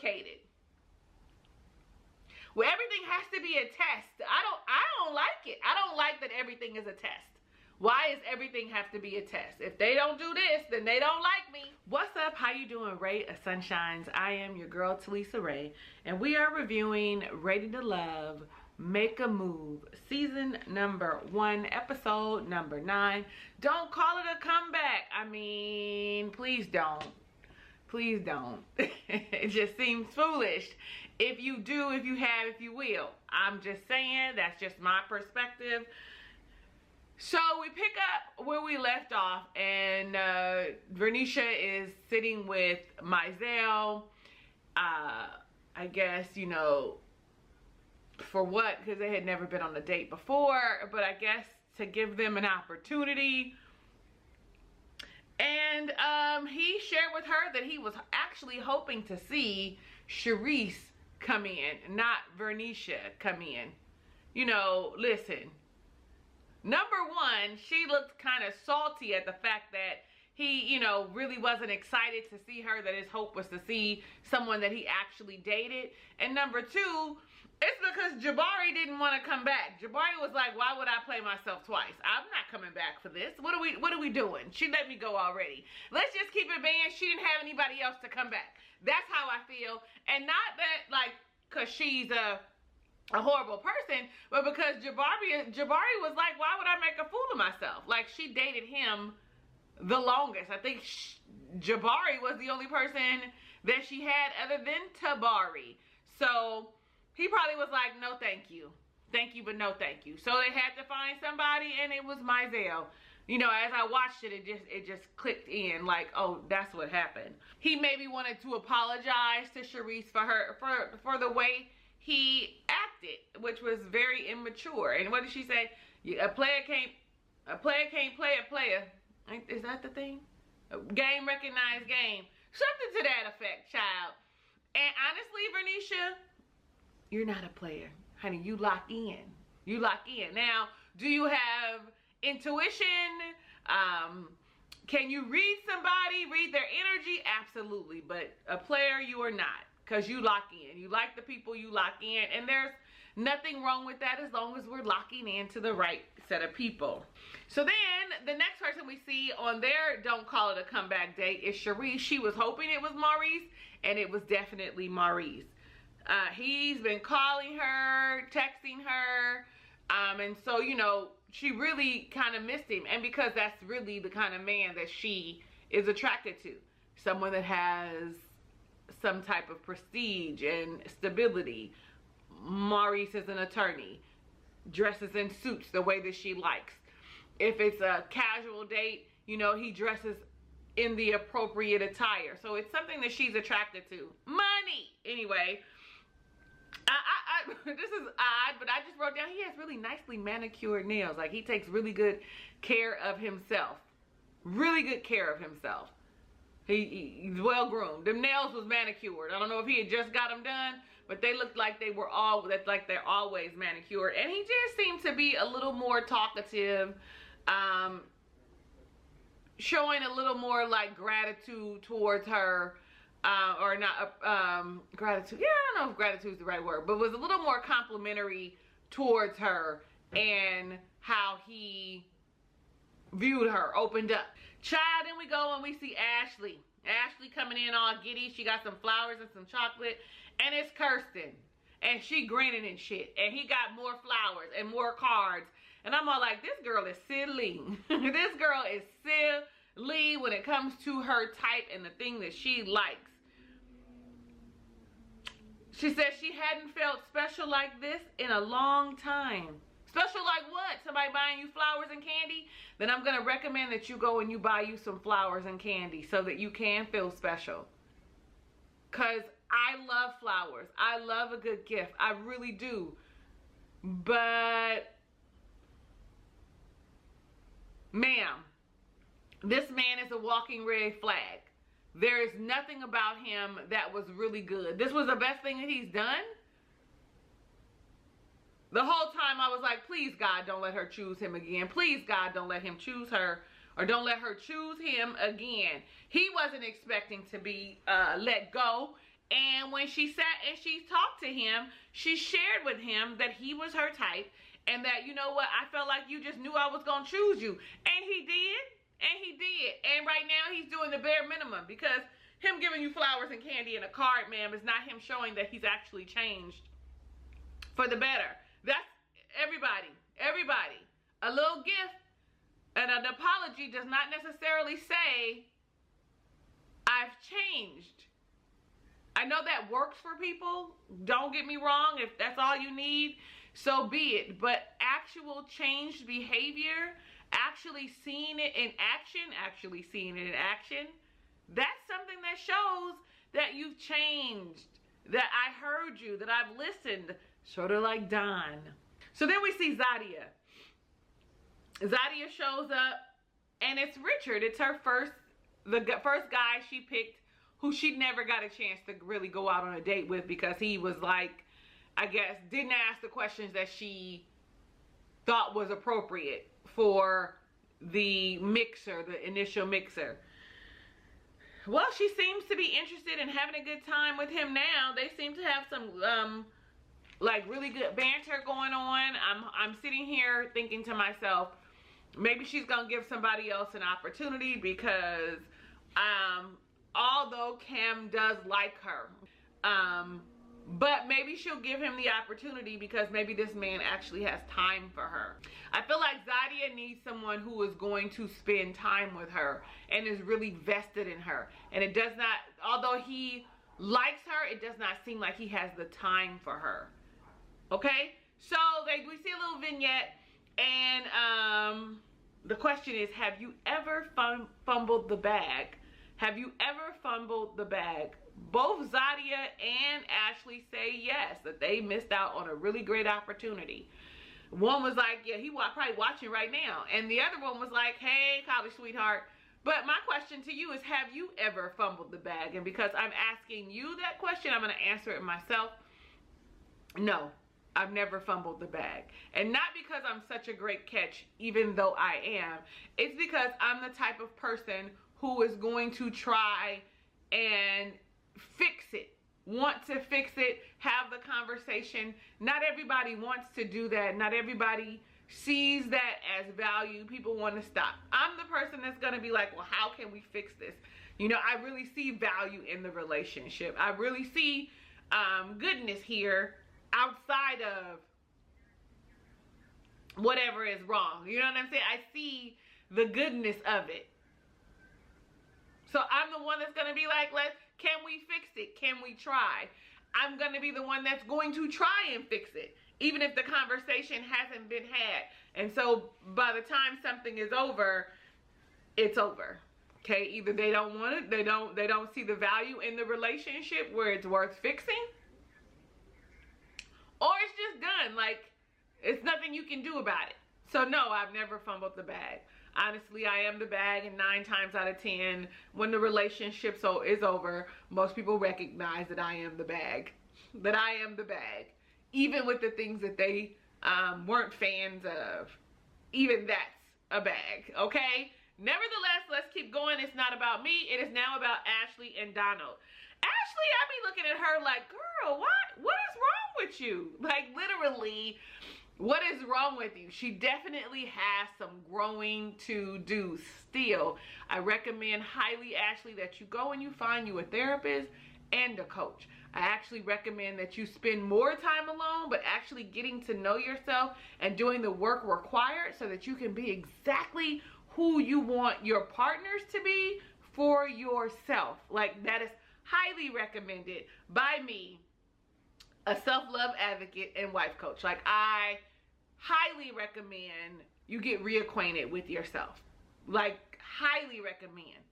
complicated. Well, everything has to be a test. I don't like it. I don't like that everything is a test. Why does everything have to be a test? If they don't do this, then they don't like me. What's up? How you doing, Ray of Sunshines? I am your girl, Talisa Ray, and we are reviewing Ready to Love, Make a Move, season number 1, episode number 9. Don't call it a comeback. I mean, please don't. Please don't. It just seems foolish. If you do, if you have, if you will. I'm just saying, that's just my perspective. So we pick up where we left off, and Vernisha is sitting with Myelle. I guess, you know, for what? Because they had never been on a date before, but I guess to give them an opportunity. And he shared with her that he was actually hoping to see Sheree come in, not Vernisha come in. You know, listen. Number one, she looked kind of salty at the fact that he, you know, really wasn't excited to see her, that his hope was to see someone that he actually dated. And number two, it's because Tabari didn't want to come back. Tabari was like, why would I play myself twice? I'm not coming back for this. What are we doing? She let me go already. Let's just keep it banned. She didn't have anybody else to come back. That's how I feel. And not that, like, because she's a horrible person, but because Tabari was like, why would I make a fool of myself? Like, she dated him the longest. I think Tabari was the only person that she had other than Tabari. So he probably was like, no thank you. Thank you, but no thank you. So they had to find somebody, and it was Myelle. You know, as I watched it, it just clicked in, like, oh, that's what happened. He maybe wanted to apologize to Sheree for the way he acted, which was very immature. And what did she say? A player can't play a player. Is that the thing? Game recognized game. Something to that effect, child. And honestly, Vernisha, you're not a player. Honey, you lock in. You lock in. Now, do you have intuition? Can you read somebody, read their energy? Absolutely. But a player, you are not. Because you lock in. You like the people you lock in. And there's nothing wrong with that as long as we're locking into the right set of people. So then the next person we see on their don't call it a comeback date is Sheree. She was hoping it was Maurice, and it was definitely Maurice. He's been calling her, texting her, and so, you know, she really kind of missed him. And because that's really the kind of man that she is attracted to. Someone that has some type of prestige and stability. Maurice is an attorney, dresses in suits the way that she likes. If it's a casual date, you know, he dresses in the appropriate attire. So it's something that she's attracted to. Money! Anyway, this is odd, but I just wrote down he has really nicely manicured nails. Like, he takes really good care of himself. Really good care of himself. He's well groomed. Them nails was manicured. I don't know if he had just got them done, but they looked like they were like they're always manicured. And he just seemed to be a little more talkative, showing a little more like gratitude towards her, or not gratitude. Yeah, I don't know if gratitude is the right word, but was a little more complimentary towards her and how he viewed her, opened up. Child, then we go and we see Ashley. Ashley coming in all giddy. She got some flowers and some chocolate. And it's Kirsten. And she grinning and shit. And he got more flowers and more cards. And I'm all like, this girl is silly. This girl is silly when it comes to her type and the thing that she likes. She said she hadn't felt special like this in a long time. Special like what? Somebody buying you flowers and candy? Then I'm going to recommend that you go and you buy you some flowers and candy so that you can feel special. Because I love flowers. I love a good gift. I really do. But, ma'am, this man is a walking red flag. There is nothing about him that was really good. This was the best thing that he's done. The whole time I was like, please God, don't let her choose him again. Please God, don't let him choose her, or don't let her choose him again. He wasn't expecting to be let go And when she sat and she talked to him, she shared with him that he was her type and that, you know what, I felt like you just knew I was going to choose you. And he did. And he did. And right now he's doing the bare minimum, because him giving you flowers and candy and a card, ma'am, is not him showing that he's actually changed for the better. That's everybody. Everybody. A little gift and an apology does not necessarily say I've changed. I know that works for people. Don't get me wrong. If that's all you need, so be it. But actual changed behavior, actually seeing it in action, that's something that shows that you've changed, that I heard you, that I've listened, sort of like Don. So then we see Zadia. Zadia shows up, and it's Richard. It's her the first guy she picked, who she never got a chance to really go out on a date with, because he was like, I guess, didn't ask the questions that she thought was appropriate for the mixer, the initial mixer. Well, she seems to be interested in having a good time with him now. They seem to have some like really good banter going on. I'm sitting here thinking to myself, maybe she's gonna give somebody else an opportunity, because although Cam does like her, but maybe she'll give him the opportunity because maybe this man actually has time for her. I feel like Zadia needs someone who is going to spend time with her and is really vested in her. And it does not, although he likes her, it does not seem like he has the time for her. Okay? So we see a little vignette, and the question is, have you ever fumbled the bag? Have you ever fumbled the bag? Both Zadia and Ashley say yes, that they missed out on a really great opportunity. One was like, yeah, he probably watching right now. And the other one was like, hey, college sweetheart. But my question to you is, have you ever fumbled the bag? And because I'm asking you that question, I'm going to answer it myself. No, I've never fumbled the bag. And not because I'm such a great catch, even though I am. It's because I'm the type of person who is going to try and fix it, want to fix it, have the conversation. Not everybody wants to do that. Not everybody sees that as value. People want to stop. I'm the person that's going to be like, well, how can we fix this? You know, I really see value in the relationship. I really see goodness here outside of whatever is wrong. You know what I'm saying? I see the goodness of it. So I'm the one that's going to be like, can we fix it? Can we try? I'm going to be the one that's going to try and fix it, even if the conversation hasn't been had. And so by the time something is over, it's over. Okay? Either they don't want it, they don't see the value in the relationship where it's worth fixing, or it's just done. Like, it's nothing you can do about it. So no, I've never fumbled the bag. Honestly, I am the bag, and 9 times out of 10, when the relationship is over, most people recognize that I am the bag. That I am the bag. Even with the things that they weren't fans of. Even that's a bag, okay? Nevertheless, let's keep going. It's not about me. It is now about Ashley and Donald. Ashley, I be looking at her like, girl, what is wrong with you? Like, literally, what is wrong with you? She definitely has some growing to do still. I recommend highly, Ashley, that you go and you find you a therapist and a coach. I actually recommend that you spend more time alone, but actually getting to know yourself and doing the work required so that you can be exactly who you want your partners to be for yourself. Like, that is highly recommended by me, a self-love advocate and wife coach. Like, I highly recommend you get reacquainted with yourself. Like, highly recommend.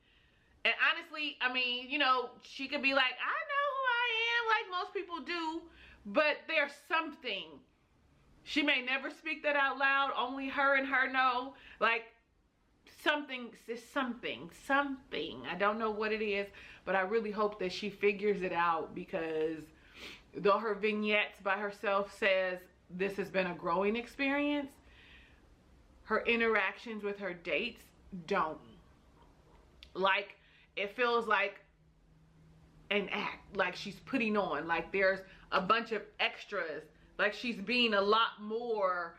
And honestly, I mean, you know, she could be like, I know who I am, like most people do, but there's something. She may never speak that out loud, only her and her know. Like, something. I don't know what it is, but I really hope that she figures it out, because though her vignettes by herself says this has been a growing experience, her interactions with her dates don't. Like, it feels like and act like she's putting on, like there's a bunch of extras, like she's being a lot more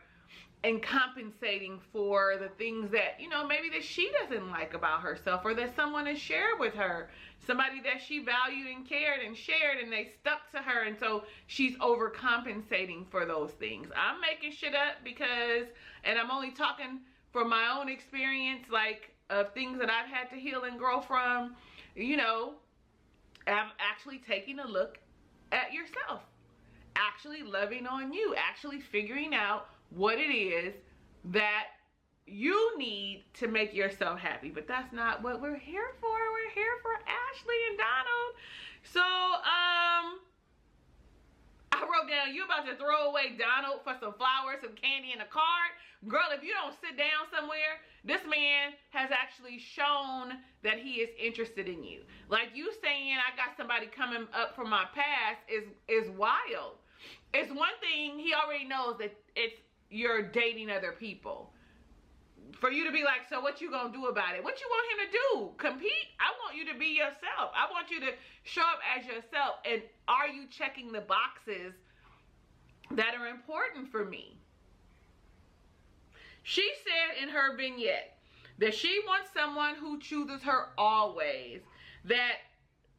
and compensating for the things that, you know, maybe that she doesn't like about herself, or that someone has shared with her, somebody that she valued and cared and shared, and they stuck to her, and so she's overcompensating for those things. I'm making shit up because, and I'm only talking from my own experience, like of things that I've had to heal and grow from. You know, I'm actually taking a look at yourself, actually loving on you, actually figuring out what it is that you need to make yourself happy. But that's not what we're here for. We're here for Ashley and Donald. So I wrote down, you about to throw away Donald for some flowers, some candy, and a card? Girl, if you don't sit down somewhere, this man has actually shown that he is interested in you. Like, you saying I got somebody coming up from my past is wild. It's one thing, he already knows that you're dating other people. For you to be like, so what you gonna do about it? What you want him to do? Compete? I want you to be yourself. I want you to show up as yourself. And are you checking the boxes that are important for me? She said in her vignette that she wants someone who chooses her always, that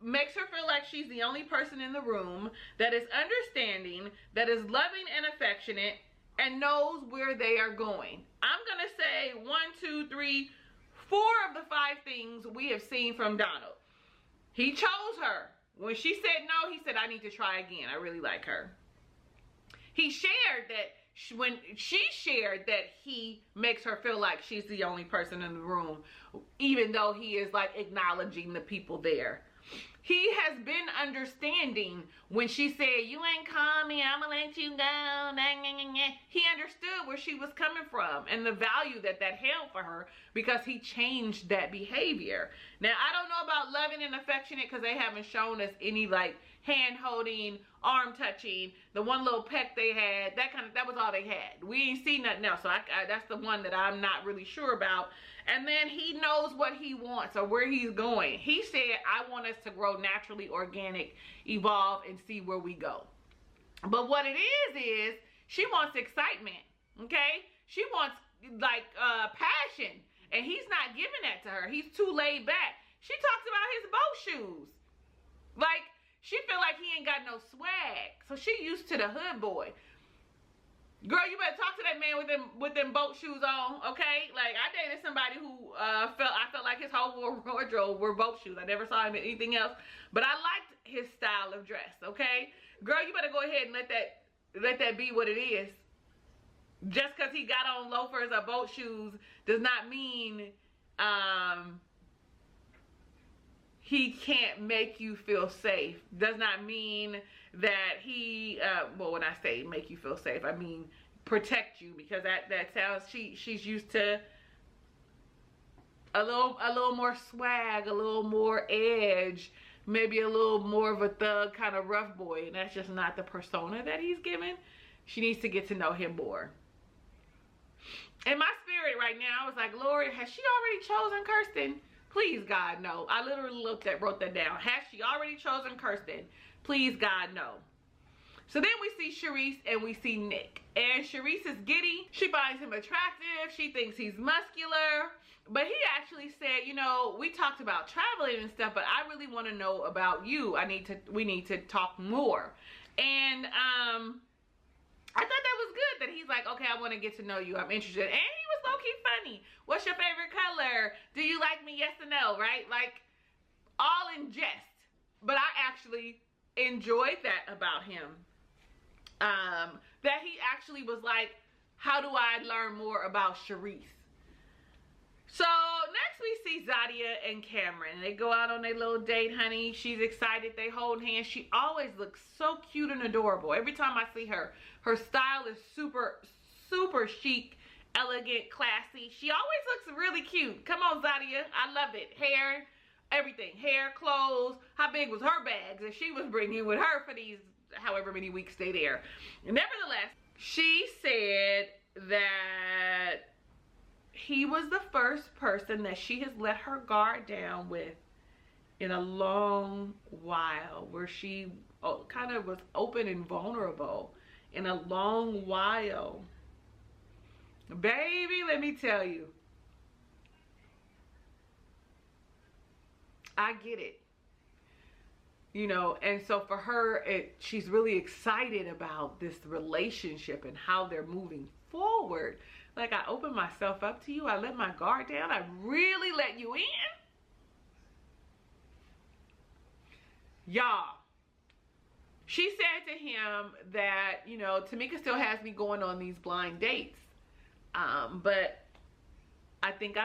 makes her feel like she's the only person in the room, that is understanding, that is loving and affectionate, and knows where they are going. I'm gonna say 1, 2, 3, 4 of the 5 things we have seen from Donald. He chose her. When she said no, he said, I need to try again. I really like her. He shared that when she shared that he makes her feel like she's the only person in the room, even though he is like acknowledging the people there. He has been understanding when she said, you ain't call me, I'm gonna let you go. He understood where she was coming from and the value that held for her, because he changed that behavior. Now, I don't know about loving and affectionate, because they haven't shown us any like hand holding, arm touching. The one little peck they had, that was all they had. We ain't seen nothing else. So that's the one that I'm not really sure about. And then he knows what he wants or where he's going. He said, I want us to grow naturally, organic, evolve, and see where we go. But what it is she wants excitement, okay? She wants like passion, and he's not giving that to her. He's too laid back. She talks about his boat shoes. Like, she feel like he ain't got no swag. So she used to the hood boy. Girl, you better talk to that man with them boat shoes on, okay? Like, I dated somebody who I felt like his whole wardrobe were boat shoes. I never saw him in anything else, but I liked his style of dress, okay? Girl, you better go ahead and let that be what it is. Just because he got on loafers or boat shoes does not mean he can't make you feel safe. Does not mean that he, well, when I say make you feel safe, I mean protect you, because that sounds, she's used to a little more swag, a little more edge, maybe a little more of a thug kind of rough boy, and that's just not the persona that he's given. She needs to get to know him more. In my spirit right now, I was like, Lord, has she already chosen Kirsten? Please, God, no. I literally wrote that down. Has she already chosen Kirsten? Please, God, no. So then we see Sharice and we see Nick. And Sharice is giddy. She finds him attractive. She thinks he's muscular. But he actually said, you know, we talked about traveling and stuff, but I really want to know about you. We need to talk more. And I thought that was good that he's like, okay, I want to get to know you. I'm interested. And he was low-key funny. What's your favorite color? Do you like me? Yes or no, right? Like, all in jest. But I actually enjoyed that about him. That he actually was like, how do I learn more about Sharice? So next we see Zadia and Cameron. They go out on their little date, honey. She's excited. They hold hands. She always looks so cute and adorable. Every time I see her, her style is super, super chic, elegant, classy. She always looks really cute. Come on, Zadia. I love it. Hair, everything. Hair, clothes. How big was her bags that she was bringing with her for these however many weeks they there? Nevertheless, she said that he was the first person that she has let her guard down with in a long while, where she kind of was open and vulnerable in a long while. Baby, let me tell you, I get it. You know, and so for her, she's really excited about this relationship and how they're moving forward. Like, I opened myself up to you. I let my guard down. I really let you in. Y'all, she said to him that, you know, Tamika still has me going on these blind dates. But I think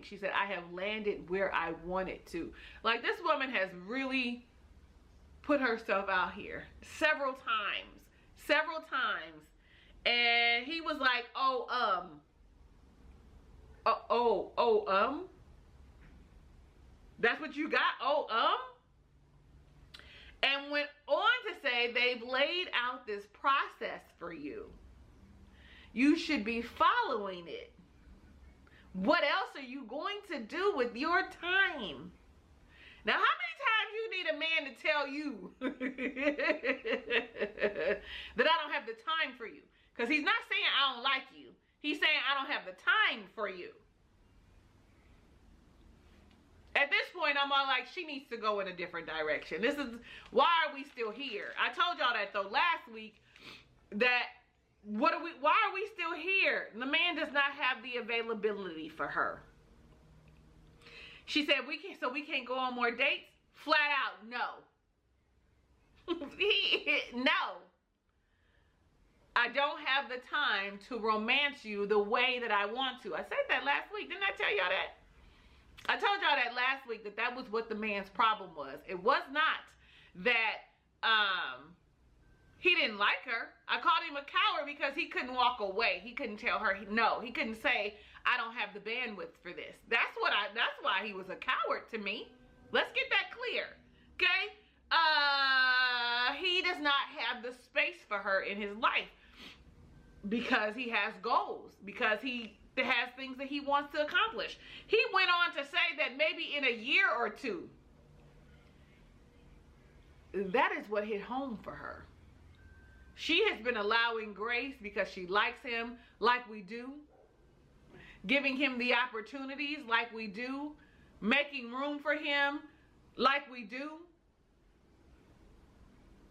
she said, I have landed where I wanted to. Like, this woman has really put herself out here several times. And he was like, that's what you got? And went on to say, they've laid out this process for you. You should be following it. What else are you going to do with your time? Now, how many times you need a man to tell you that I don't have the time for you? Because he's not saying I don't like you. He's saying I don't have the time for you. At this point, I'm all like, she needs to go in a different direction. This is, why are we still here? I told y'all that though last week, that why are we still here? The man does not have the availability for her. She said, we can't go on more dates? Flat out, no. No. I don't have the time to romance you the way that I want to. I said that last week. Didn't I tell y'all that? I told y'all that last week, that was what the man's problem was. It was not that he didn't like her. I called him a coward because he couldn't walk away. He couldn't tell her no. He couldn't say, I don't have the bandwidth for this. That's why he was a coward to me. Let's get that clear. Okay? He does not have the space for her in his life because he has goals, because he has things that he wants to accomplish. He went on to say that maybe in a year or two, that is what hit home for her. She has been allowing grace because she likes him like we do, giving him the opportunities like we do, making room for him like we do,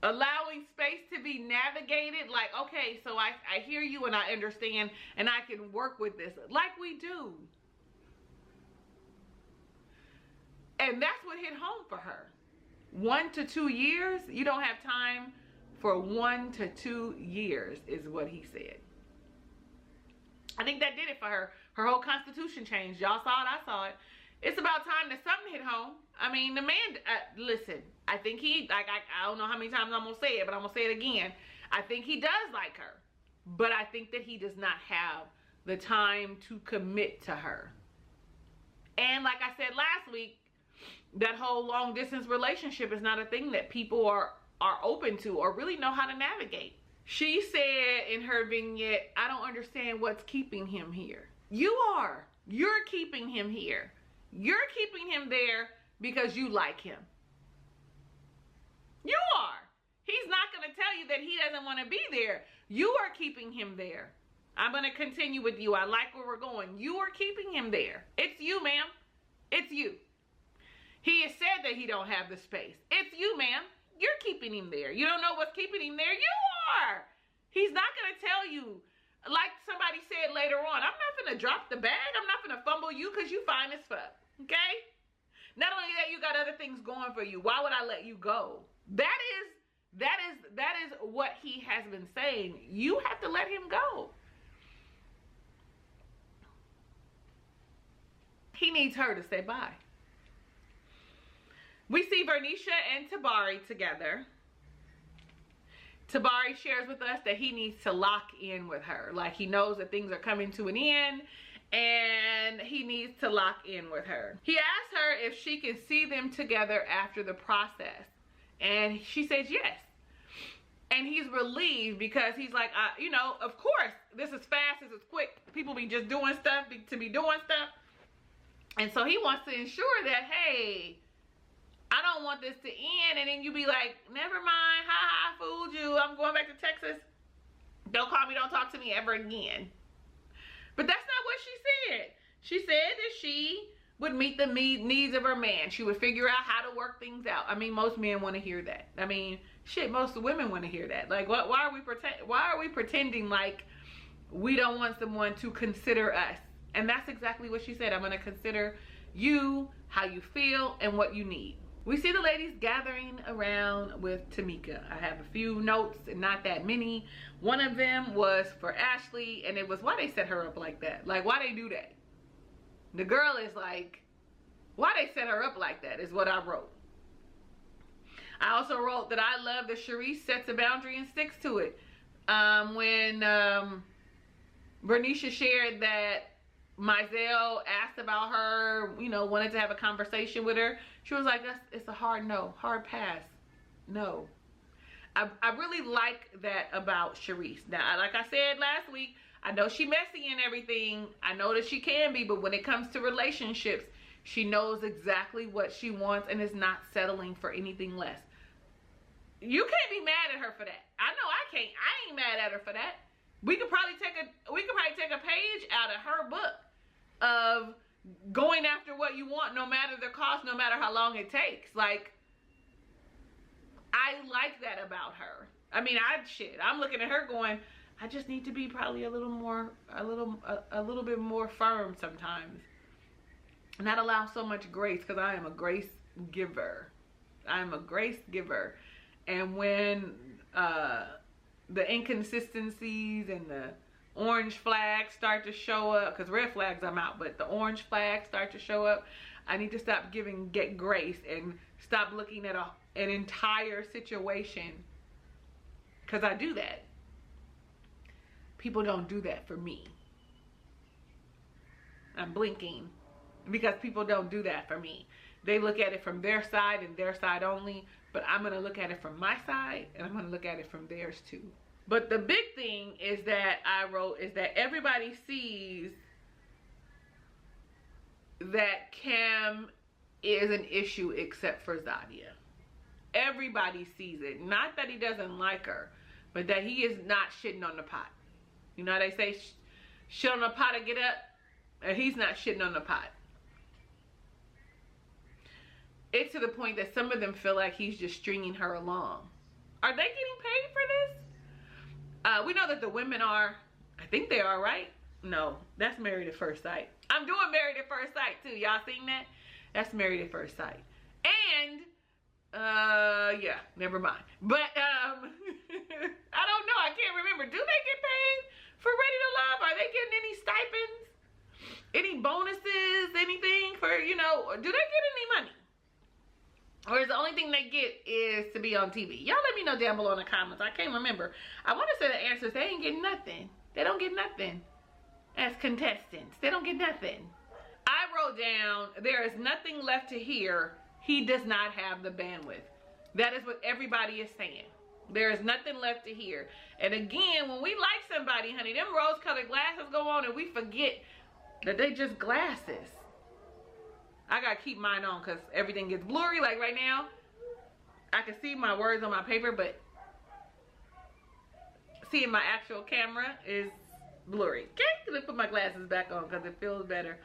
allowing space to be navigated, like, okay, so I hear you and I understand and I can work with this like we do. And that's what hit home for her. 1 to 2 years, you don't have time for 1 to 2 years is what he said. I think that did it for her. Her whole constitution changed. Y'all saw it, I saw it. It's about time that something hit home. I mean, the man, listen, I think he, like, I don't know how many times I'm going to say it, but I'm going to say it again. I think he does like her. But I think that he does not have the time to commit to her. And like I said last week, that whole long distance relationship is not a thing that people are open to or really know how to navigate. She said in her vignette, I don't understand what's keeping him here. You are. You're keeping him here. You're keeping him there because you like him. You are. He's not going to tell you that he doesn't want to be there. You are keeping him there. I'm going to continue with you. I like where we're going. You are keeping him there. It's you, ma'am. It's you. He has said that he don't have the space. It's you, ma'am. You're keeping him there. You don't know what's keeping him there. You are. He's not going to tell you, like somebody said later on, I'm not going to drop the bag. I'm not going to fumble you because you fine as fuck. Okay? Not only that, you got other things going for you. Why would I let you go? That is what he has been saying. You have to let him go. He needs her to say bye. We see Vernisha and Tabari together. Tabari shares with us that he needs to lock in with her. Like, he knows that things are coming to an end and he needs to lock in with her. He asked her if she can see them together after the process. And she says yes. And he's relieved because he's like, you know, of course, this is fast, this is quick. People be just doing stuff to be doing stuff. And so he wants to ensure that, hey, I don't want this to end, and then you be like, never mind, ha, I fooled you, I'm going back to Texas. Don't call me, don't talk to me ever again. But that's not what she said. She said that she would meet the needs of her man. She would figure out how to work things out. I mean, most men want to hear that. I mean, shit, most women want to hear that. Like, why are we pretending like we don't want someone to consider us? And that's exactly what she said. I'm going to consider you, how you feel, and what you need. We see the ladies gathering around with Tamika. I have a few notes, and not that many. One of them was for Ashley, and it was why they set her up like that. Like, why they do that? The girl is like, why they set her up like that is what I wrote. I also wrote that I love that Sheree sets a boundary and sticks to it. When Vernisha shared that Myelle asked about her, you know, wanted to have a conversation with her, she was like, it's a hard no, hard pass, no. I really like that about Sheree. Now, like I said last week, I know she messy and everything. I know that she can be, but when it comes to relationships, she knows exactly what she wants and is not settling for anything less. You can't be mad at her for that. I know I can't. I ain't mad at her for that. We could probably take a page out of her book of going after what you want, no matter the cost, no matter how long it takes. Like, I like that about her. I mean, I'm looking at her going, I just need to be probably a little bit more firm sometimes. Not allow so much grace, because I am a grace giver. I am a grace giver. And when the inconsistencies and the orange flags start to show up, because red flags I'm out, but the orange flags start to show up, I need to stop get grace and stop looking at an entire situation, because I do that. People don't do that for me. I'm blinking because people don't do that for me. They look at it from their side and their side only, but I'm going to look at it from my side, and I'm going to look at it from theirs too. But the big thing is that I wrote is that everybody sees that Cam is an issue except for Zadia. Everybody sees it. Not that he doesn't like her, but that he is not shitting on the pot. You know how they say shit on the pot to get up? He's not shitting on the pot. It's to the point that some of them feel like he's just stringing her along. Are they getting paid for this? We know that the women are. I think they are, right? No, that's Married at First Sight. I'm doing Married at First Sight too. Y'all seen that? That's Married at First Sight. And yeah, never mind. But I don't know. I can't remember. Do they get paid for Ready to Love? Are they getting any stipends? Any bonuses? Anything for, you know, do they get any money? Or is the only thing they get is to be on TV? Y'all let me know down below in the comments. I can't remember. I want to say the answers. They ain't getting nothing. They don't get nothing as contestants. They don't get nothing. I wrote down, there is nothing left to hear. He does not have the bandwidth. That is what everybody is saying. There is nothing left to hear. And again, when we like somebody, honey, them rose-colored glasses go on and we forget that they just glasses. I gotta keep mine on because everything gets blurry. Like right now, I can see my words on my paper, but seeing my actual camera is blurry. Okay, let me put my glasses back on because it feels better.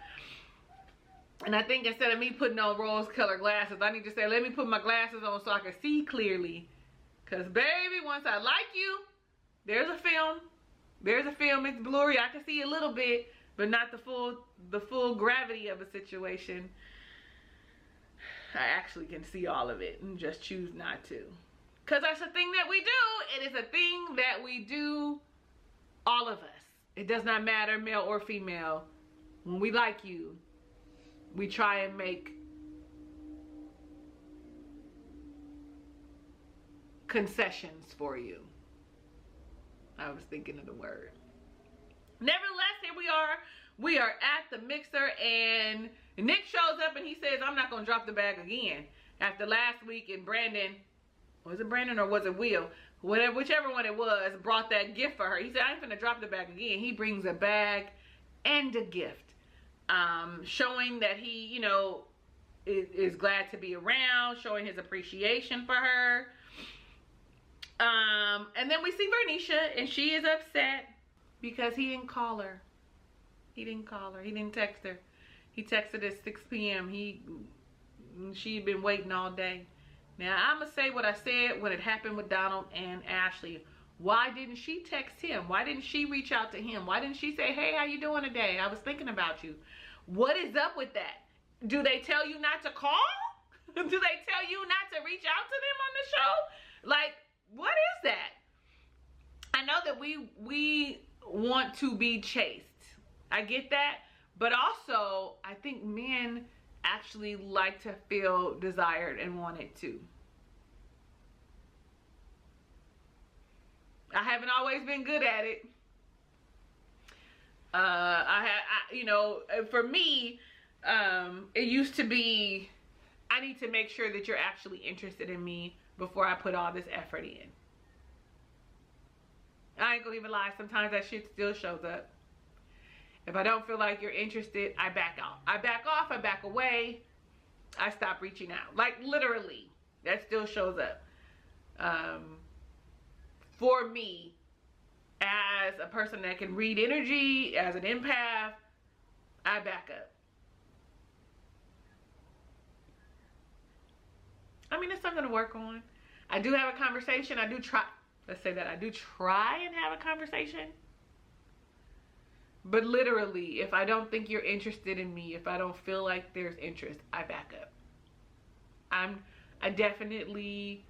And I think instead of me putting on rose-colored glasses, I need to say, let me put my glasses on so I can see clearly. Because baby, once I like you, there's a film. There's a film. It's blurry. I can see a little bit, but not the full gravity of a situation. I actually can see all of it and just choose not to. Because that's a thing that we do. It is a thing that we do, all of us. It does not matter, male or female. When we like you, we try and make concessions for you. I was thinking of the word. Nevertheless, here we are. We are at the mixer and Nick shows up and he says, I'm not going to drop the bag again. After last week, and Brandon, was it Brandon or was it Will? Whichever one it was, brought that gift for her. He said, I ain't finna drop the bag again. He brings a bag and a gift. Showing that he, you know, is glad to be around, showing his appreciation for her. And then we see Vernisha, and she is upset because he didn't call her. He didn't call her. He didn't text her. He texted at 6 p.m. She'd been waiting all day. Now, I'm going to say what I said when it happened with Donald and Ashley. Why didn't she text him? Why didn't she reach out to him? Why didn't she say, hey, how you doing today? I was thinking about you. What is up with that? Do they tell you not to call? Do they tell you not to reach out to them on the show? Like, what is that? I know that we want to be chased. I get that. But also, I think men actually like to feel desired and wanted too. I haven't always been good at it. You know, for me, it used to be, I need to make sure that you're actually interested in me before I put all this effort in. I ain't gonna even lie, sometimes that shit still shows up. If I don't feel like you're interested, I back off. I back off, I back away, I stop reaching out. Like, literally, that still shows up. For me, as a person that can read energy, as an empath, I back up. I mean, it's something to work on. I do have a conversation. I do try. Let's say that I do try and have a conversation. But literally, if I don't think you're interested in me, if I don't feel like there's interest, I back up. I definitely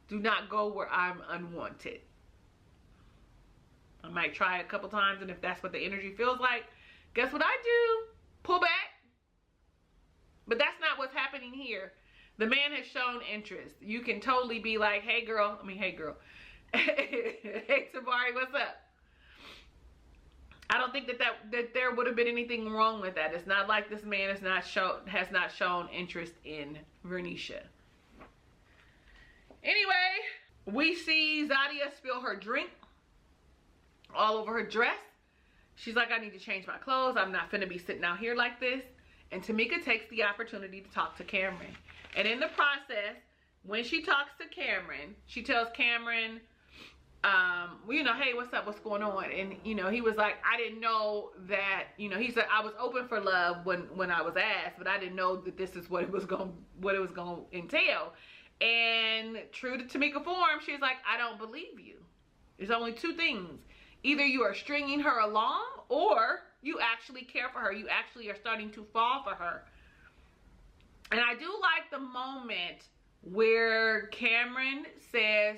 do not go where I'm unwanted. I might try a couple times, and if that's what the energy feels like, guess what I do? Pull back. But that's not what's happening here. The man has shown interest. You can totally be like, hey girl. Hey Tabari, what's up? I don't think that there would have been anything wrong with that. It's not like this man has not shown interest in Vernisha. Anyway, we see Zadia spill her drink all over her dress. She's like, I need to change my clothes. I'm not finna be sitting out here like this. And Tamika takes the opportunity to talk to Cameron. And in the process, when she talks to Cameron, she tells Cameron, you know, hey, what's up? What's going on? And, you know, he was like, I didn't know that, you know, he said, I was open for love when I was asked, but I didn't know that this is what it was going to entail. And true to Tamika form, she's like, I don't believe you. There's only two things. Either you are stringing her along, or you actually care for her. You actually are starting to fall for her. And I do like the moment where Cameron says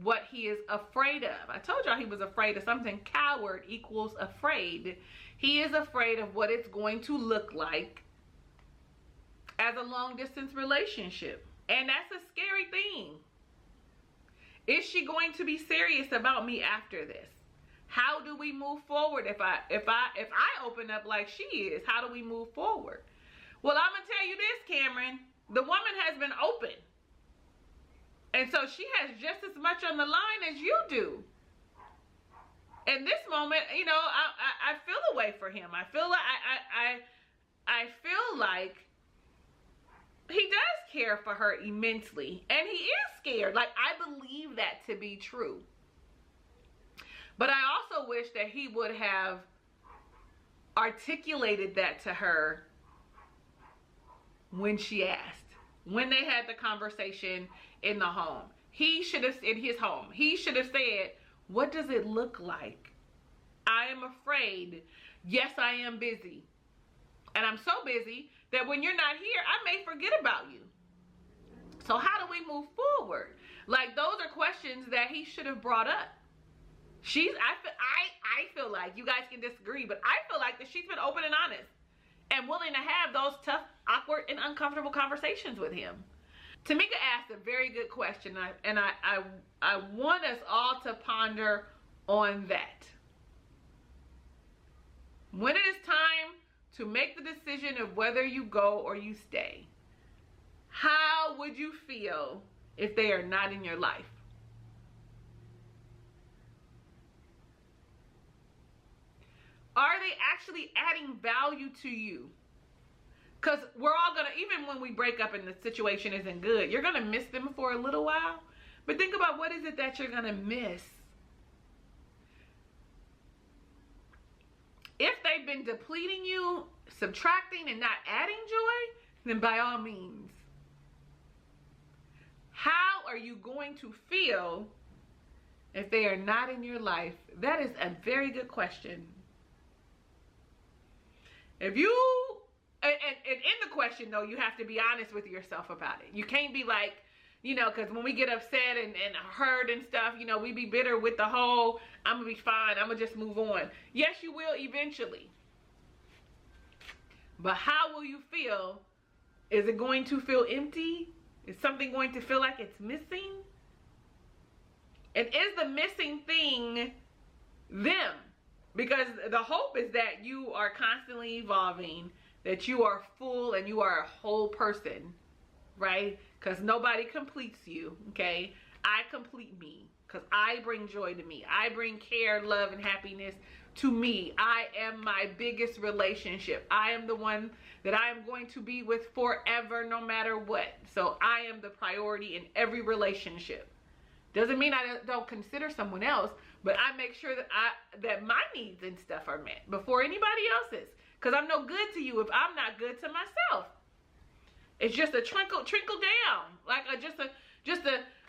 what he is afraid of. I told y'all he was afraid of something. Coward equals afraid. He is afraid of what it's going to look like as a long distance relationship. And that's a scary thing. Is she going to be serious about me after this? How do we move forward if I open up like she is? How do we move forward? Well, I'm gonna tell you this, Cameron. The woman has been open. And so she has just as much on the line as you do. In this moment, you know, I feel a way for him. I feel like I feel like he does care for her immensely. And he is scared. Like, I believe that to be true. But I also wish that he would have articulated that to her when she asked. When they had the conversation in the home. He should have, in his home, he should have said, what does it look like? I am afraid. Yes, I am busy. And I'm so busy that when you're not here, I may forget about you. So how do we move forward? Like, those are questions that he should have brought up. I feel like, you guys can disagree, but I feel like that she's been open and honest and willing to have those tough, awkward, and uncomfortable conversations with him. Tamika asked a very good question, and I want us all to ponder on that. When it is time to make the decision of whether you go or you stay, how would you feel if they are not in your life? Are they actually adding value to you? Because we're all gonna, even when we break up and the situation isn't good, you're gonna miss them for a little while. But think about, what is it that you're gonna miss? If they've been depleting you, subtracting and not adding joy, then by all means. How are you going to feel if they are not in your life? That is a very good question. If you, and in the question though, you have to be honest with yourself about it. You can't be like, you know, because when we get upset and hurt and stuff, you know, we be bitter with the whole, I'm gonna be fine, I'm gonna just move on. Yes, you will eventually. But how will you feel? Is it going to feel empty? Is something going to feel like it's missing? And is the missing thing them? Because the hope is that you are constantly evolving, that you are full and you are a whole person, right? Because nobody completes you, okay? I complete me because I bring joy to me. I bring care, love, and happiness to me. I am my biggest relationship. I am the one that I am going to be with forever, no matter what. So I am the priority in every relationship. Doesn't mean I don't consider someone else, but I make sure that my needs and stuff are met before anybody else's. Because I'm no good to you if I'm not good to myself. It's just a trickle down. Like just a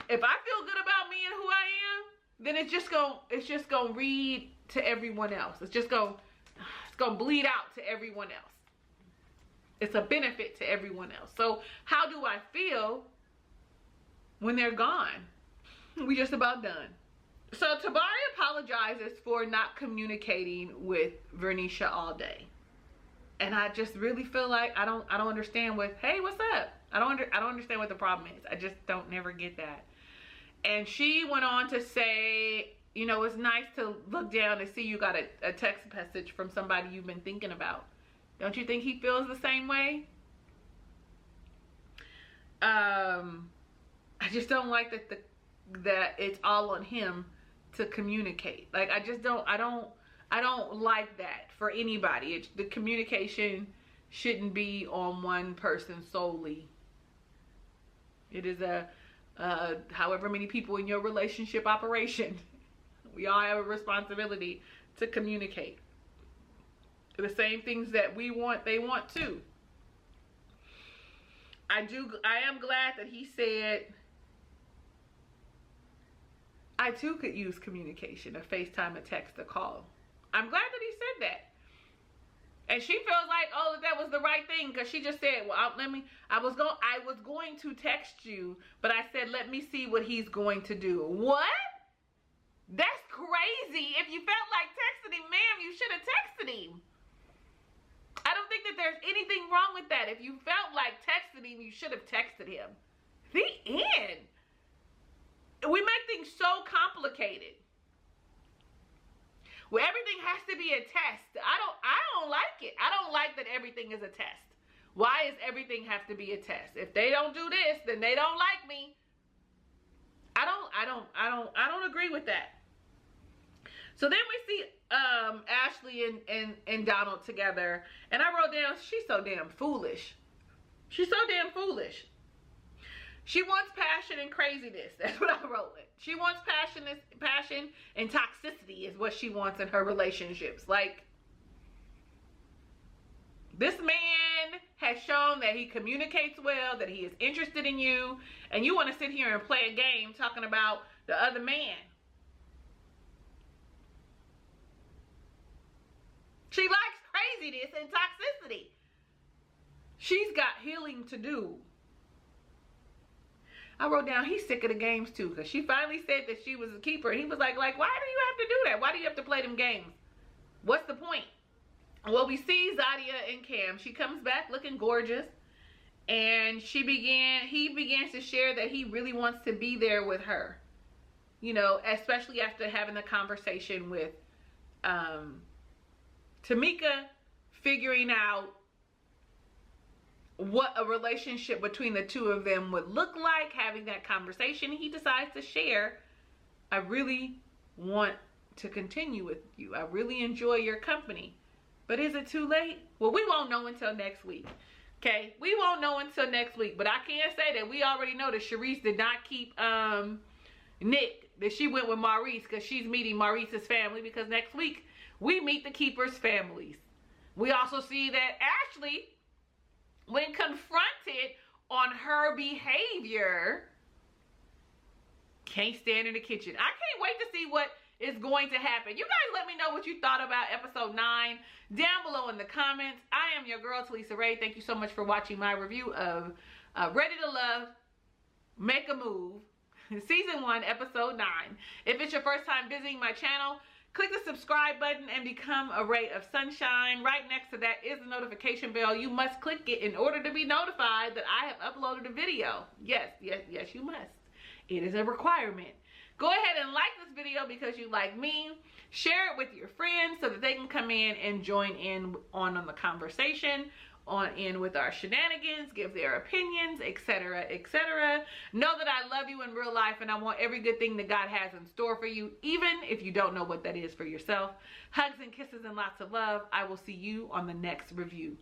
if I feel good about me and who I am, then it's just gonna read to everyone else. It's gonna bleed out to everyone else. It's a benefit to everyone else. So how do I feel when they're gone? We just about done. So Tabari apologizes for not communicating with Vernisha all day. And I just really feel like I don't understand hey, what's up? I don't understand what the problem is. I just don't never get that. And she went on to say, you know, it's nice to look down and see you got a text message from somebody you've been thinking about. Don't you think he feels the same way? I just don't like that it's all on him to communicate. Like I don't like that for anybody. The communication shouldn't be on one person solely. It is however many people in your relationship operation. We all have a responsibility to communicate. The same things that we want, they want too. I am glad that he said, I too could use communication, a FaceTime, a text, a call. I'm glad that he said that. And she feels like, oh, that was the right thing, because she just said, well, I was going to text you, but I said, let me see what he's going to do. What? That's crazy. If you felt like texting him, ma'am, you should have texted him. I don't think that there's anything wrong with that. If you felt like texting him, you should have texted him. The end. We make things so complicated. Well, everything has to be a test. I don't like it. I don't like that everything is a test. Why does everything have to be a test? If they don't do this, then they don't like me. I don't agree with that. So then we see Ashley and Donald together, and I wrote down, she's so damn foolish. She's so damn foolish. She wants passion and craziness. That's what I wrote. She wants passion and toxicity is what she wants in her relationships. Like, this man has shown that he communicates well, that he is interested in you, and you want to sit here and play a game talking about the other man. She likes craziness and toxicity. She's got healing to do. I wrote down, he's sick of the games too, because she finally said that she was a keeper. He was like, why do you have to do that? Why do you have to play them games? What's the point? Well, we see Zadia and Cam. She comes back looking gorgeous, and he begins to share that he really wants to be there with her. You know, especially after having a conversation with Tamika, figuring out what a relationship between the two of them would look like, having that conversation. He decides to share, I really want to continue with you. I really enjoy your company. But is it too late? Well, we won't know until next week. Okay, we won't know until next week, but I can say that we already know that Sharice did not keep Nick, that she went with Maurice because she's meeting Maurice's family, because next week we meet the keepers' families. We also see that Ashley, when confronted on her behavior, can't stand in the kitchen. I can't wait to see what is going to happen. You guys let me know what you thought about episode 9 down below in the comments. I am your girl, Talisa Ray. Thank you so much for watching my review of Ready to Love, Make a Move, Season 1, Episode 9. If it's your first time visiting my channel, click the subscribe button and become a ray of sunshine. Right next to that is the notification bell. You must click it in order to be notified that I have uploaded a video. Yes, yes, yes, you must. It is a requirement. Go ahead and like this video because you like me. Share it with your friends so that they can come in and join in on the conversation, on in with our shenanigans, give their opinions, etc., etc. Know that I love you in real life and I want every good thing that God has in store for you, even if you don't know what that is for yourself. Hugs and kisses and lots of love. I will see you on the next review.